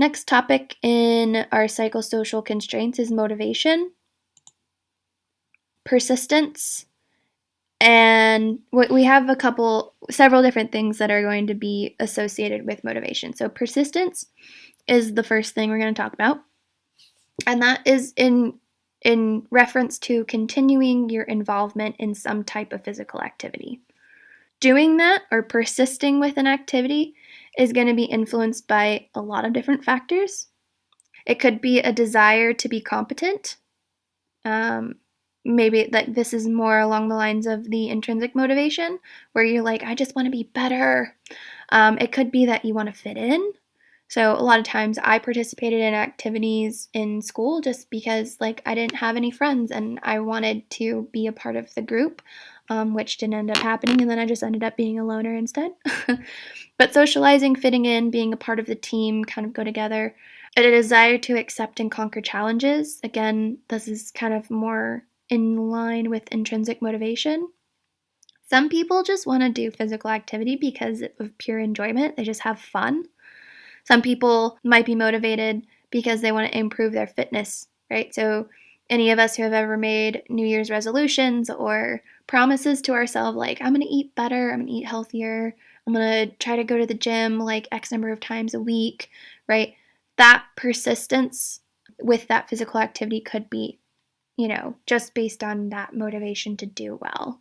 Next topic in our psychosocial constraints is motivation, persistence, and we have several different things that are going to be associated with motivation. So persistence is the first thing we're going to talk about, and that is in reference to continuing your involvement in some type of physical activity. Doing that or persisting with an activity is going to be influenced by a lot of different factors. It could be a desire to be competent. Maybe like this is more along the lines of the intrinsic motivation, where you're like, I just want to be better. It could be that you want to fit in. So a lot of times I participated in activities in school just because like I didn't have any friends and I wanted to be a part of the group, which didn't end up happening, and then I just ended up being a loner instead. But socializing, fitting in, being a part of the team kind of go together. A desire to accept and conquer challenges. Again, this is kind of more in line with intrinsic motivation. Some people just want to do physical activity because of pure enjoyment. They just have fun. Some people might be motivated because they want to improve their fitness, right? So any of us who have ever made New Year's resolutions or promises to ourselves, like, I'm going to eat better, I'm going to eat healthier, I'm going to try to go to the gym like X number of times a week, right? That persistence with that physical activity could be, just based on that motivation to do well.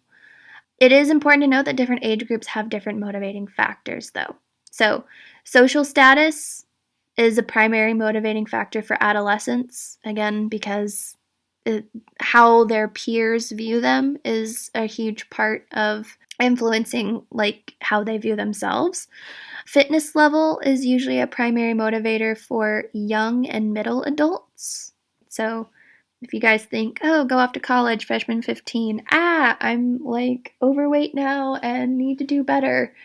It is important to note that different age groups have different motivating factors, though. So, social status is a primary motivating factor for adolescents, again, because how their peers view them is a huge part of influencing like how they view themselves. Fitness level is usually a primary motivator for young and middle adults. So if you guys think, oh, go off to college, freshman 15, I'm like overweight now and need to do better.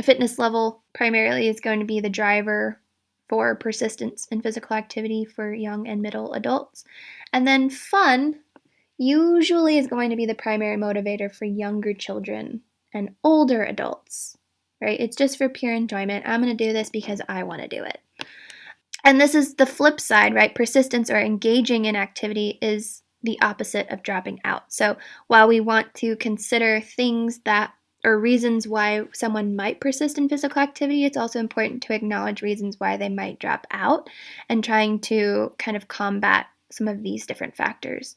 Fitness level primarily is going to be the driver for persistence in physical activity for young and middle adults. And then fun usually is going to be the primary motivator for younger children and older adults, right? It's just for pure enjoyment. I'm going to do this because I want to do it. And this is the flip side, right? Persistence or engaging in activity is the opposite of dropping out. So while we want to consider things that or reasons why someone might persist in physical activity, it's also important to acknowledge reasons why they might drop out and trying to kind of combat some of these different factors.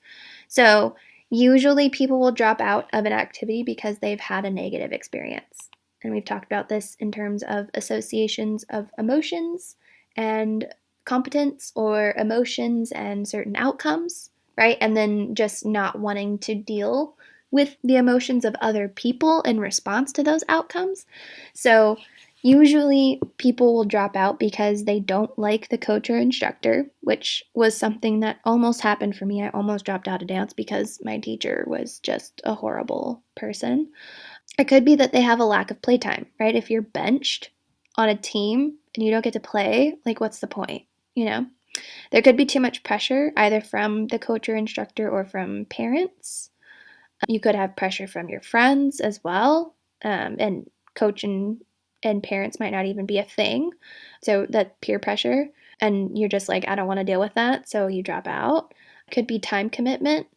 So usually people will drop out of an activity because they've had a negative experience. And we've talked about this in terms of associations of emotions and competence, or emotions and certain outcomes, right? And then just not wanting to deal with the emotions of other people in response to those outcomes. So usually people will drop out because they don't like the coach or instructor, which was something that almost happened for me. I almost dropped out of dance because my teacher was just a horrible person. It could be that they have a lack of playtime, right? If you're benched on a team and you don't get to play, like what's the point, There could be too much pressure either from the coach or instructor or from parents. You could have pressure from your friends as well, and coach and parents might not even be a thing. So that peer pressure, and you're just like, I don't want to deal with that, so you drop out. Could be time commitment,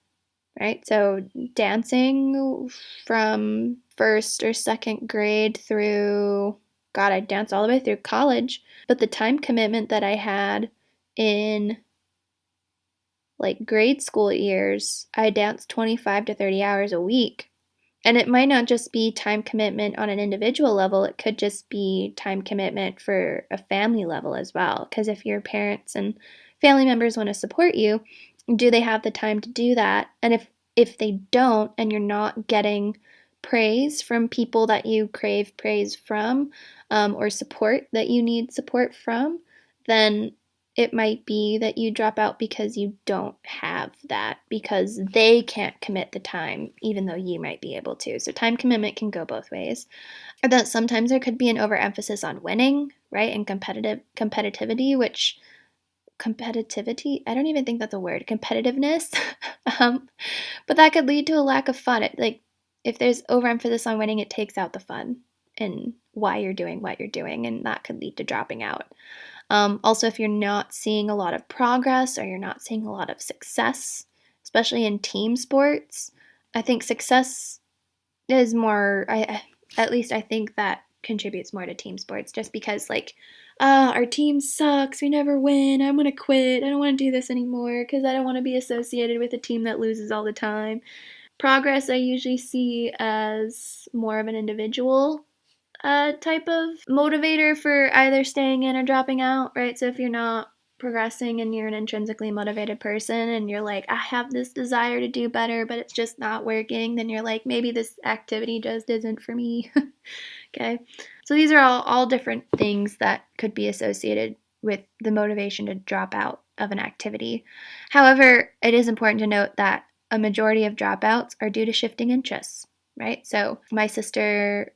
right? So dancing from first or second grade through, God, I danced all the way through college, but the time commitment that I had in like grade school years, I danced 25 to 30 hours a week. And it might not just be time commitment on an individual level, it could just be time commitment for a family level as well. Because if your parents and family members want to support you, do they have the time to do that? And if they don't, and you're not getting praise from people that you crave praise from, or support that you need support from, then it might be that you drop out because you don't have that, because they can't commit the time, even though you might be able to. So time commitment can go both ways. Or that sometimes there could be an overemphasis on winning, right? And competitivity, I don't even think that's a word, competitiveness. But that could lead to a lack of fun. If there's overemphasis on winning, it takes out the fun and why you're doing what you're doing, and that could lead to dropping out. Also, if you're not seeing a lot of progress or you're not seeing a lot of success, especially in team sports, I think success is more, at least I think that contributes more to team sports, just because like, our team sucks, we never win, I'm gonna quit, I don't want to do this anymore because I don't want to be associated with a team that loses all the time. Progress I usually see as more of an individual type of motivator for either staying in or dropping out, right? So if you're not progressing and you're an intrinsically motivated person and you're like, I have this desire to do better, but it's just not working, then you're like, maybe this activity just isn't for me. Okay. So these are all different things that could be associated with the motivation to drop out of an activity. However, it is important to note that a majority of dropouts are due to shifting interests, right? So my sister,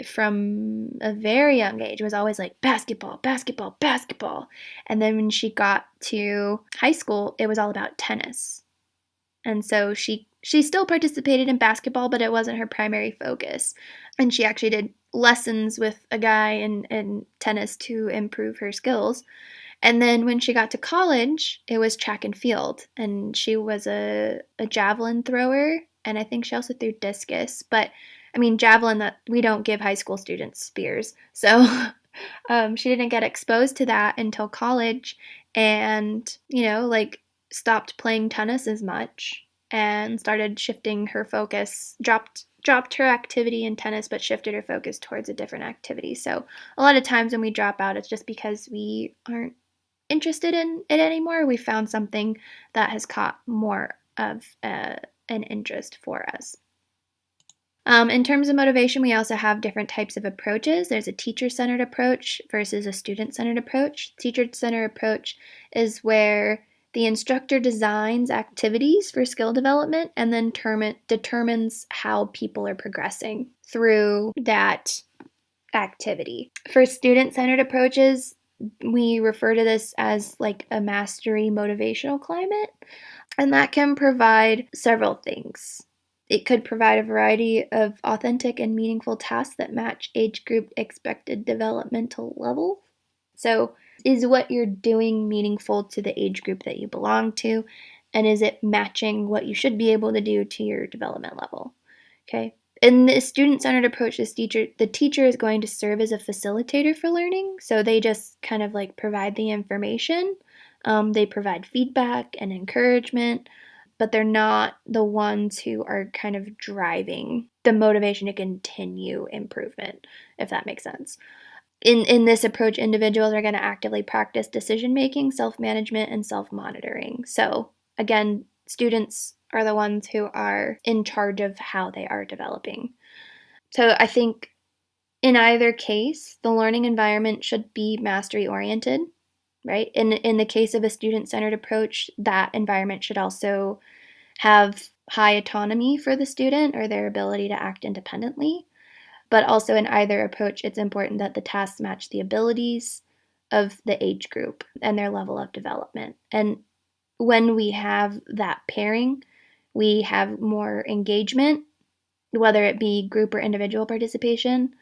from a very young age, was always like basketball, basketball, basketball. And then when she got to high school, it was all about tennis. And so she still participated in basketball, but it wasn't her primary focus. And she actually did lessons with a guy in tennis to improve her skills. And then when she got to college, it was track and field. And she was a javelin thrower. And I think she also threw discus. But I mean, javelin, that we don't give high school students spears. So she didn't get exposed to that until college and, like stopped playing tennis as much and started shifting her focus, dropped her activity in tennis, but shifted her focus towards a different activity. So a lot of times when we drop out, it's just because we aren't interested in it anymore. We found something that has caught more of an interest for us. In terms of motivation, we also have different types of approaches. There's a teacher-centered approach versus a student-centered approach. Teacher-centered approach is where the instructor designs activities for skill development and then determines how people are progressing through that activity. For student-centered approaches, we refer to this as like a mastery motivational climate, and that can provide several things. It could provide a variety of authentic and meaningful tasks that match age group expected developmental level. So, is what you're doing meaningful to the age group that you belong to? And is it matching what you should be able to do to your development level? Okay. In the student-centered approach, the teacher is going to serve as a facilitator for learning. So they just kind of like provide the information. They provide feedback and encouragement, but they're not the ones who are kind of driving the motivation to continue improvement, if that makes sense. In this approach, individuals are going to actively practice decision-making, self-management, and self-monitoring. So again, students are the ones who are in charge of how they are developing. So I think in either case, the learning environment should be mastery-oriented, right? In the case of a student-centered approach, that environment should also have high autonomy for the student or their ability to act independently. But also in either approach, it's important that the tasks match the abilities of the age group and their level of development. And when we have that pairing, we have more engagement, whether it be group or individual participation.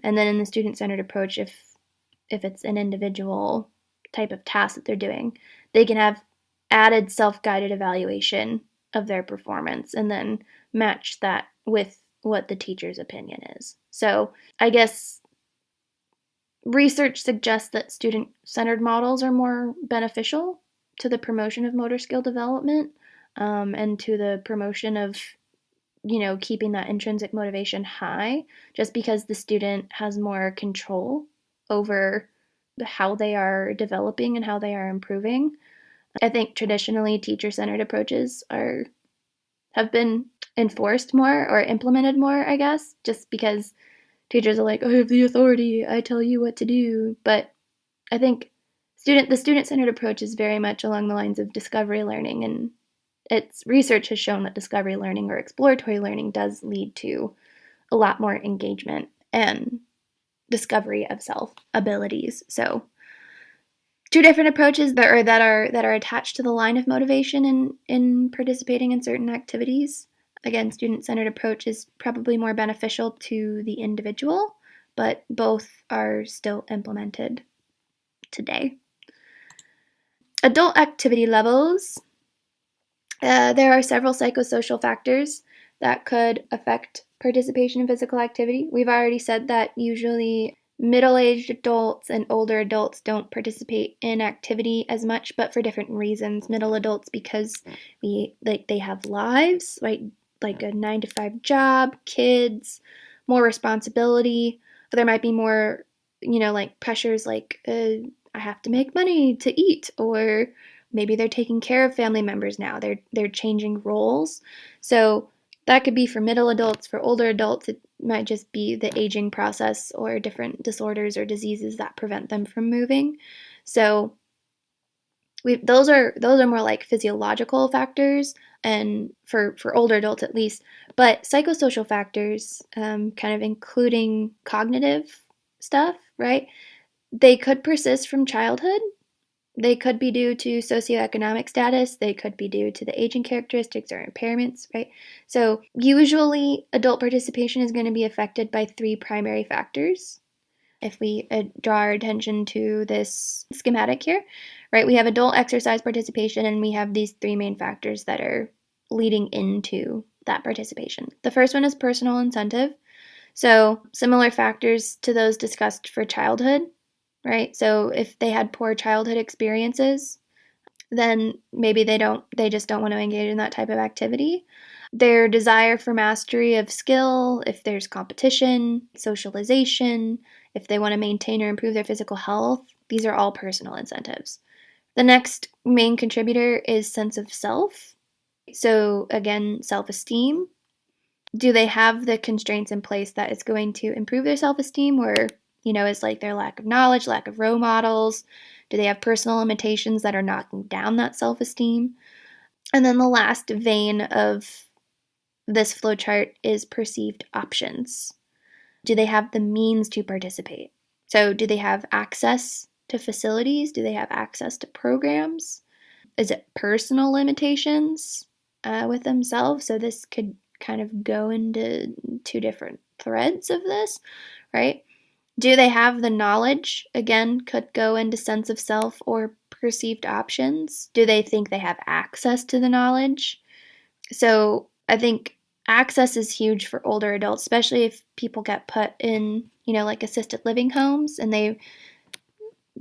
And then in the student-centered approach, if it's an individual type of task that they're doing, they can have added self-guided evaluation of their performance and then match that with what the teacher's opinion is. So I guess research suggests that student-centered models are more beneficial to the promotion of motor skill development, and to the promotion of, keeping that intrinsic motivation high, just because the student has more control over how they are developing and how they are improving. I think traditionally teacher-centered approaches have been enforced more or implemented more, I guess, just because teachers are like, I have the authority, I tell you what to do. But I think the student-centered approach is very much along the lines of discovery learning, and its research has shown that discovery learning or exploratory learning does lead to a lot more engagement and discovery of self abilities. So two different approaches that are attached to the line of motivation in participating in certain activities. Again, student-centered approach is probably more beneficial to the individual, but both are still implemented today. Adult activity levels. There are several psychosocial factors that could affect participation in physical activity. We've already said that usually middle-aged adults and older adults don't participate in activity as much, but for different reasons. Middle adults because they have lives, right? Like a 9-to-5 job, kids, more responsibility. But there might be more, like pressures like I have to make money to eat, or maybe they're taking care of family members now. They're changing roles. So that could be for middle adults. For older adults, it might just be the aging process or different disorders or diseases that prevent them from moving. So those are more like physiological factors, and for older adults at least. But psychosocial factors, kind of including cognitive stuff, right? They could persist from childhood. They could be due to socioeconomic status. They could be due to the aging characteristics or impairments, right? So usually adult participation is going to be affected by 3 primary factors. If we draw our attention to this schematic here, right, we have adult exercise participation, and we have these 3 main factors that are leading into that participation. The first one is personal incentive. So similar factors to those discussed for childhood, right? So if they had poor childhood experiences, then maybe they just don't want to engage in that type of activity. Their desire for mastery of skill, if there's competition, socialization, if they want to maintain or improve their physical health, these are all personal incentives. The next main contributor is sense of self. So again, self-esteem. Do they have the constraints in place that is going to improve their self-esteem, or is like their lack of knowledge, lack of role models? Do they have personal limitations that are knocking down that self-esteem? And then the last vein of this flowchart is perceived options. Do they have the means to participate? So do they have access to facilities? Do they have access to programs? Is it personal limitations with themselves? So this could kind of go into 2 different threads of this, right? Do they have the knowledge? Again, could go into sense of self or perceived options. Do they think they have access to the knowledge? So I think access is huge for older adults, especially if people get put in, like assisted living homes, and they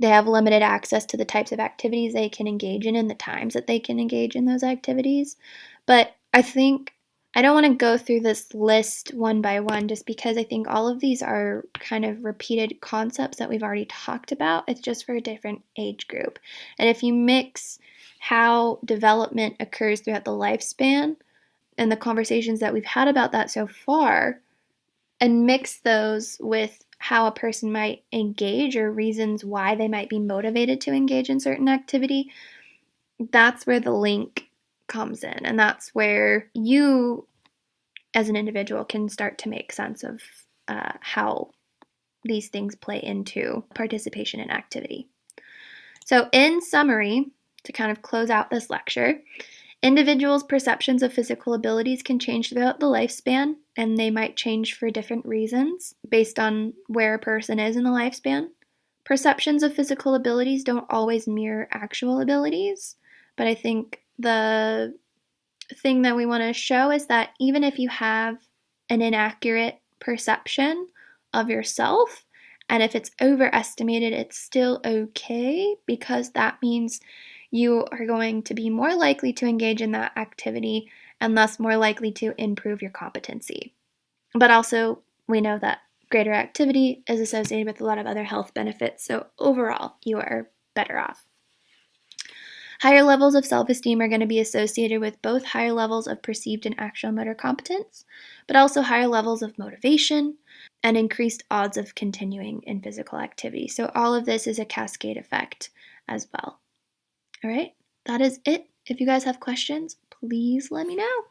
have limited access to the types of activities they can engage in and the times that they can engage in those activities. But I think I don't want to go through this list one by one, just because I think all of these are kind of repeated concepts that we've already talked about. It's just for a different age group. And if you mix how development occurs throughout the lifespan and the conversations that we've had about that so far, and mix those with how a person might engage or reasons why they might be motivated to engage in certain activity, that's where the link comes in. And that's where you, as an individual, can start to make sense of how these things play into participation in activity. So in summary, to kind of close out this lecture, individuals' perceptions of physical abilities can change throughout the lifespan, and they might change for different reasons based on where a person is in the lifespan. Perceptions of physical abilities don't always mirror actual abilities, but I think the thing that we want to show is that even if you have an inaccurate perception of yourself, and if it's overestimated, it's still okay, because that means you are going to be more likely to engage in that activity and thus more likely to improve your competency. But also, we know that greater activity is associated with a lot of other health benefits, so overall, you are better off. Higher levels of self-esteem are going to be associated with both higher levels of perceived and actual motor competence, but also higher levels of motivation and increased odds of continuing in physical activity. So all of this is a cascade effect as well. All right, that is it. If you guys have questions, please let me know.